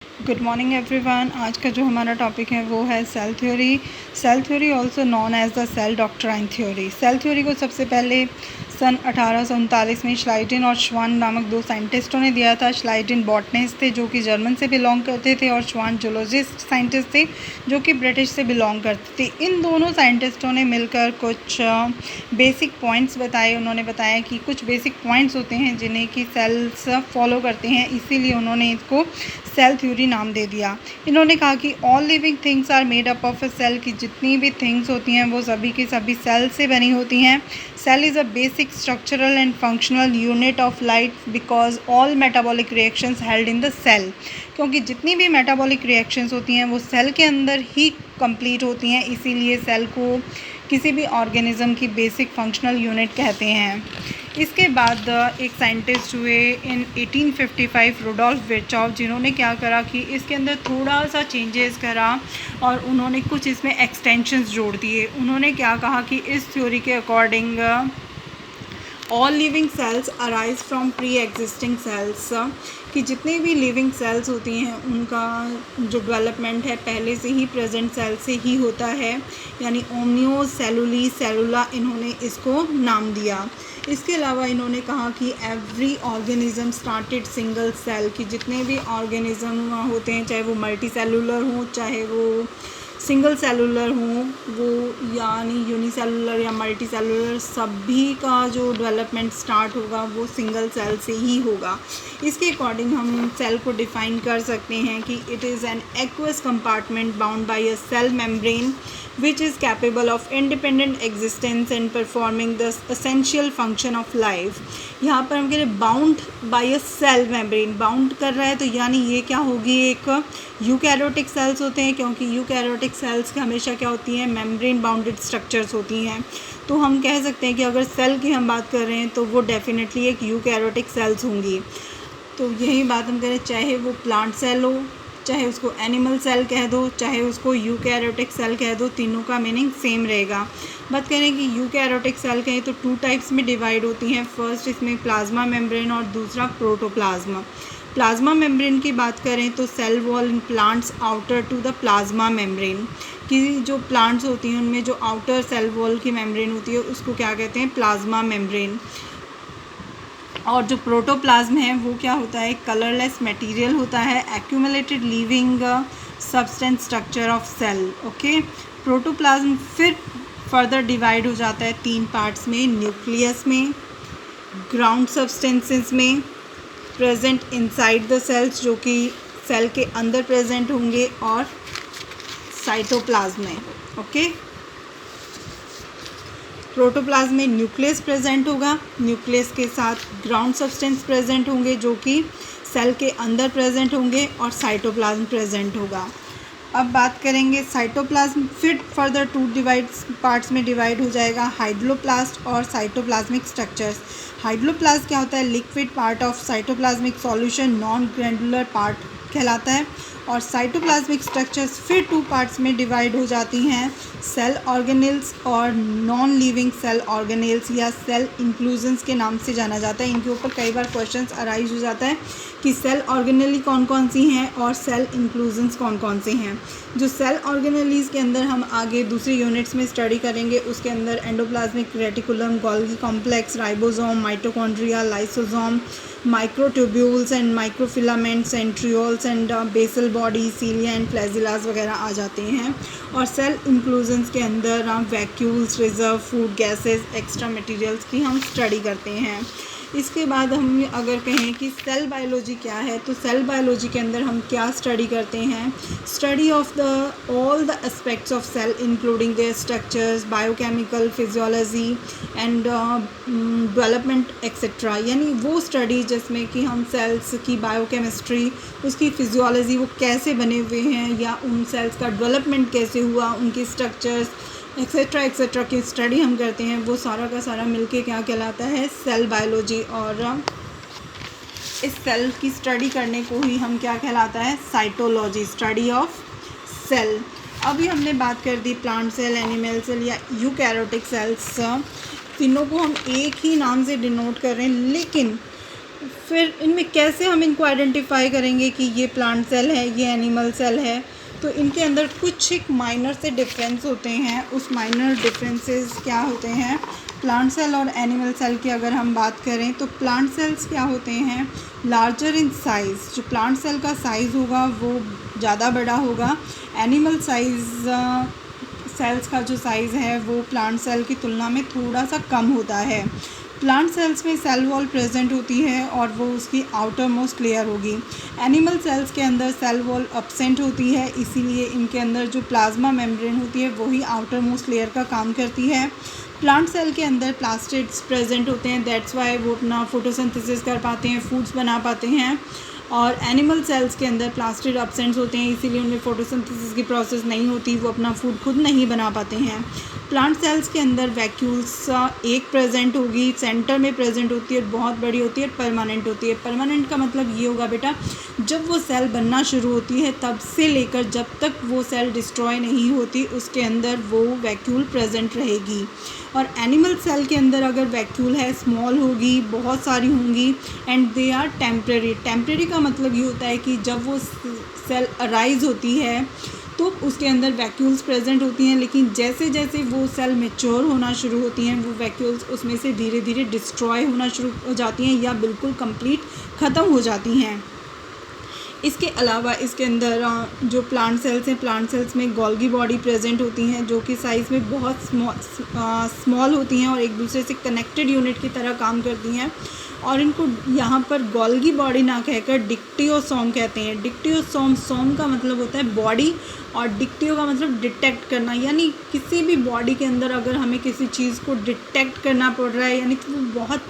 Good morning everyone. आज का जो हमारा टॉपिक है वो है cell theory. Cell theory also known as the cell doctrine theory. Cell theory को सबसे पहले सन 1839 में श्लाइटिन और श्वान नामक दो साइंटिस्टों ने दिया था। श्लाइटिन बॉटनिस्ट थे जो कि जर्मन से बिलोंग करते थे और श्वान जूलॉजिस्ट साइंटिस्ट थे जो कि ब्रिटिश से बिलोंग करते थे। इन दोनों साइंटिस्टों ने मिलकर कुछ बेसिक पॉइंट्स बताए। उन्होंने बताया कि कुछ बेसिक पॉइंट्स होते हैं जिन्हें कि सेल्स फॉलो करते हैं, इसीलिए उन्होंने इसको सेल थ्योरी नाम दे दिया। इन्होंने कहा कि all living things are made up of a cell, की जितनी भी थिंग्स होती हैं वो सभी की सभी सेल से बनी होती हैं। Cell is a basic structural and functional unit of life because all metabolic reactions held in the cell, क्योंकि जितनी भी मेटाबॉलिक रिएक्शंस होती हैं वो सेल के अंदर ही कंप्लीट होती हैं, इसीलिए सेल को किसी भी ऑर्गेनिज्म की बेसिक फंक्शनल यूनिट कहते हैं। इसके बाद एक साइंटिस्ट हुए इन 1855 रुडोल्फ विर्चॉफ, जिन्होंने क्या करा कि इसके अंदर थोड़ा सा चेंजेस करा और उन्होंने कुछ इसमें एक्सटेंशंस जोड़ दिए। उन्होंने क्या कहा कि इस थ्योरी के according all living cells arise from pre existing cells, कि जितनी भी लिविंग सेल्स होती हैं उनका जो डेवलपमेंट है पहले से ही प्रेजेंट सेल से ही होता है, यानी ओमनियो सेलुली सेलुला इन्होंने इसको नाम दिया। इसके अलावा इन्होंने कहा कि every organism started single cell, कि जितने भी ऑर्गेनिज्म होते हैं चाहे वो मल्टी सेलुलर हों चाहे वो सिंगल सेलुलर हों, वो यानी यूनिसेलुलर या मल्टी सेलुलर, सभी का जो डेवलपमेंट स्टार्ट होगा वो सिंगल सेल से ही होगा। इसके अकॉर्डिंग हम सेल को डिफ़ाइन कर सकते हैं कि it is an aqueous compartment bound by a cell membrane which is capable of independent existence and performing the essential function of life। यहाँ पर हम कह रहे हैं bound by a cell membrane, bound कर रहा है तो यानी ये क्या होगी, एक यूकैरियोटिक सेल्स होते हैं, क्योंकि यूकैरियोटिक सेल्स की हमेशा क्या होती हैं, मेम्ब्रेन बाउंडेड स्ट्रक्चर्स होती हैं। तो हम कह सकते हैं कि अगर सेल की हम बात कर रहे हैं तो वो डेफिनेटली एक यूकैरियोटिक सेल्स होंगी। तो यही बात हम कह रहे हैं, चाहे वो प्लांट सेल हो, चाहे उसको एनिमल सेल कह दो, चाहे उसको यूकैरियोटिक सेल कह दो, तीनों का मीनिंग सेम रहेगा। बात करें कि यूकैरियोटिक सेल कहें तो टू टाइप्स में डिवाइड होती हैं। फर्स्ट इसमें प्लाज्मा मेम्ब्रेन और दूसरा प्रोटोप्लाज्मा। प्लाज्मा मेम्ब्रेन की बात करें तो cell wall in plants outer to the plasma membrane, कि जो प्लांट्स होती हैं उनमें जो आउटर सेल वॉल की मेम्ब्रेन होती है उसको क्या कहते हैं, प्लाज्मा मेम्ब्रेन। और जो प्रोटोप्लाज्म है वो क्या होता है, कलरलेस मटेरियल होता है, accumulated living substance structure of cell. Okay, protoplasm फिर फर्दर डिवाइड हो जाता है तीन पार्ट्स में, न्यूक्लियस में, ग्राउंड सब्सटेंसेस में, प्रेजेंट इनसाइड द सेल्स जो कि सेल के अंदर प्रेजेंट होंगे, और साइटोप्लाज्म में। ओके, प्रोटोप्लाज्म में न्यूक्लियस प्रेजेंट होगा, न्यूक्लियस के साथ ग्राउंड सब्सटेंस प्रेजेंट होंगे जो कि सेल के अंदर प्रेजेंट होंगे, और साइटोप्लाज्म प्रेजेंट होगा। अब बात करेंगे साइटोप्लाज्म, फिर फर्दर टू पार्ट्स में डिवाइड हो जाएगा, हाइड्रोप्लास्ट और साइटोप्लाज्मिक स्ट्रक्चर्स। हाइड्रोप्लास्ट क्या होता है, liquid part of cytoplasmic solution, non granular part कहलाता है। और साइटोप्लाज्मिक स्ट्रक्चर्स फिर टू पार्ट्स में डिवाइड हो जाती हैं, सेल ऑर्गेनेल्स और नॉन लिविंग सेल ऑर्गेनेल्स, या सेल इंक्लूजन्स के नाम से जाना जाता है। इनके ऊपर कई बार क्वेश्चंस अराइज हो जाता है कि सेल ऑर्गेनेली कौन कौन सी हैं और सेल इंक्लूजन्स कौन कौन से हैं। जो सेल ऑर्गेनेलीज़ के अंदर हम आगे दूसरी यूनिट्स में स्टडी करेंगे, उसके अंदर endoplasmic reticulum, Golgi complex, ribosome, mitochondria, lysosome, microtubules and microfilaments, centrioles and basal body, cilia and flagella वगैरह आ जाते हैं। और सेल इंक्लूजन्स के अंदर हम vacuoles, reserve food gases, extra materials की हम स्टडी करते हैं। इसके बाद हम अगर कहें कि सेल बायोलॉजी क्या है, तो सेल बायोलॉजी के अंदर हम क्या स्टडी करते हैं, study of the all the aspects of cell including their structures, biochemical, physiology and development etcetera, यानी वो स्टडी जिसमें कि हम सेल्स की बायोकेमिस्ट्री, उसकी फिजियोलॉजी, वो कैसे बने हुए हैं या उन सेल्स का डेवलपमेंट कैसे हुआ, उनकी स्ट्रक्चर्स एक्सेट्रा एक्सेट्रा की स्टडी हम करते हैं, वो सारा का सारा मिलके क्या कहलाता है, सेल बायोलॉजी। और इस सेल की स्टडी करने को ही हम क्या कहलाता है, साइटोलॉजी, स्टडी ऑफ सेल। अभी हमने बात कर दी प्लांट सेल, एनिमल सेल या यूकैरियोटिक सेल्स, तीनों को हम एक ही नाम से डिनोट कर रहे हैं, लेकिन फिर इनमें कैसे हम इनको आइडेंटिफाई करेंगे कि ये प्लांट सेल है, ये एनिमल सेल है। तो इनके अंदर कुछ एक माइनर से डिफरेंस होते हैं। उस माइनर डिफरेंसेस क्या होते हैं? प्लांट सेल और एनिमल सेल की अगर हम बात करें तो प्लांट सेल्स क्या होते हैं? Larger in size. जो प्लांट सेल का साइज़ होगा वो ज़्यादा बड़ा होगा। एनिमल सेल्स का जो साइज़ है वो प्लांट सेल की तुलना में थोड़ा सा कम होता है। प्लांट सेल्स में सेल वॉल प्रेजेंट होती है और वो उसकी आउटर मोस्ट लेयर होगी। एनिमल सेल्स के अंदर सेल वॉल एब्सेंट होती है, इसीलिए इनके अंदर जो प्लाज्मा मेम्ब्रेन होती है वही आउटर मोस्ट लेयर का काम करती है। प्लांट सेल के अंदर प्लास्टिड्स प्रेजेंट होते हैं, दैट्स वाई वो अपना फोटोसिंथेसिस कर पाते हैं, फूड्स बना पाते हैं। और एनिमल सेल्स के अंदर प्लास्टिड एब्सेंट होते हैं, इसीलिए उनमें फोटोसिंथेसिस की प्रोसेस नहीं होती, वो अपना फूड खुद नहीं बना पाते हैं। प्लांट सेल्स के अंदर वैक्यूल्स एक प्रेजेंट होगी, सेंटर में प्रेजेंट होती है, बहुत बड़ी होती है, परमानेंट होती है। परमानेंट का मतलब ये होगा बेटा, जब वो सेल बनना शुरू होती है तब से लेकर जब तक वो सेल डिस्ट्रॉय नहीं होती उसके अंदर वो वैक्यूल प्रेजेंट रहेगी। और एनिमल सेल के अंदर अगर वैक्यूल है, स्मॉल होगी, बहुत सारी होंगी, and they are temporary. Temporary का मतलब ये होता है कि जब वो सेल अराइज होती है तो उसके अंदर वैक्यूल्स प्रेजेंट होती हैं, लेकिन जैसे जैसे वो सेल मैच्योर होना शुरू होती हैं वो वैक्यूल्स उसमें से धीरे धीरे डिस्ट्रॉय होना शुरू हो जाती हैं या बिल्कुल कंप्लीट ख़त्म हो जाती हैं। इसके अलावा इसके अंदर जो प्लांट सेल्स हैं, प्लांट सेल्स में गोल्गी बॉडी प्रेजेंट होती हैं जो कि साइज़ में बहुत स्मॉल होती हैं और एक दूसरे से कनेक्टेड यूनिट की तरह काम करती हैं। और इनको यहाँ पर गोल्गी बॉडी ना कहकर डिक्टियोसोम कहते हैं। डिक्टियोसोम, सोम का मतलब होता है बॉडी और डिक्टियो का मतलब डिटेक्ट करना, यानी किसी भी बॉडी के अंदर अगर हमें किसी चीज़ को डिटेक्ट करना पड़ रहा है यानी कि वो बहुत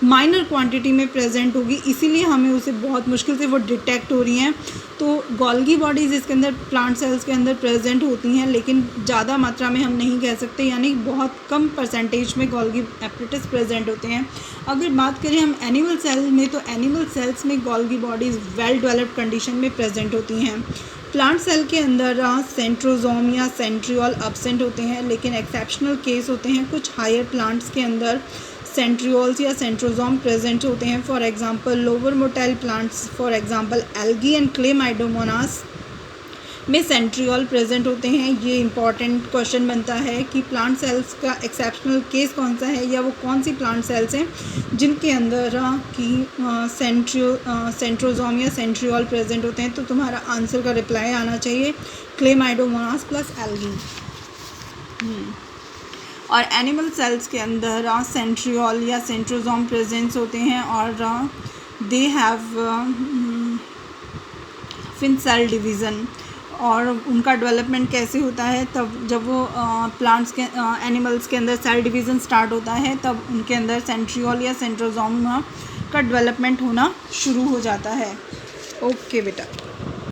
माइनर क्वांटिटी में प्रेजेंट होगी, इसीलिए हमें उसे बहुत मुश्किल से वो डिटेक्ट हो रही हैं। तो गोल्गी बॉडीज़ इसके अंदर प्लांट सेल्स के अंदर प्रेजेंट होती हैं, लेकिन ज़्यादा मात्रा में हम नहीं कह सकते, यानी बहुत कम परसेंटेज में गोल्गी एपरेटस प्रेजेंट होते हैं। अगर बात करें हम एनिमल सेल में, तो एनिमल सेल्स में Golgi bodies well developed condition में प्रेजेंट होती हैं। प्लांट सेल के अंदर सेंट्रोजोम या सेंट्रियोल एब्सेंट होते हैं, लेकिन एक्सेप्शनल केस होते हैं। कुछ हायर प्लांट्स के अंदर सेंट्रियोल्स या सेंट्रोजोम प्रेजेंट होते हैं। For example lower motile plants, for example algae and Chlamydomonas में सेंट्रियोल प्रेजेंट होते हैं। ये इंपॉर्टेंट क्वेश्चन बनता है कि प्लांट सेल्स का एक्सेप्शनल केस कौन सा है या वो कौन सी प्लांट सेल्स हैं जिनके अंदर की सेंट्रोजोम या सेंट्रियोल प्रेजेंट होते हैं। तो तुम्हारा आंसर का रिप्लाई आना चाहिए क्लेमाइडोमोनास प्लस एल्गी। और एनिमल सेल्स के अंदर सेंट्रियोल या सेंट्रोजोम प्रेजेंस होते हैं और they have fin cell division. और उनका डेवलपमेंट कैसे होता है? तब जब वो प्लांट्स के एनिमल्स के अंदर सेल डिवीज़न स्टार्ट होता है तब उनके अंदर सेंट्रियोल या सेंट्रोजोम का डेवलपमेंट होना शुरू हो जाता है। ओके बेटा।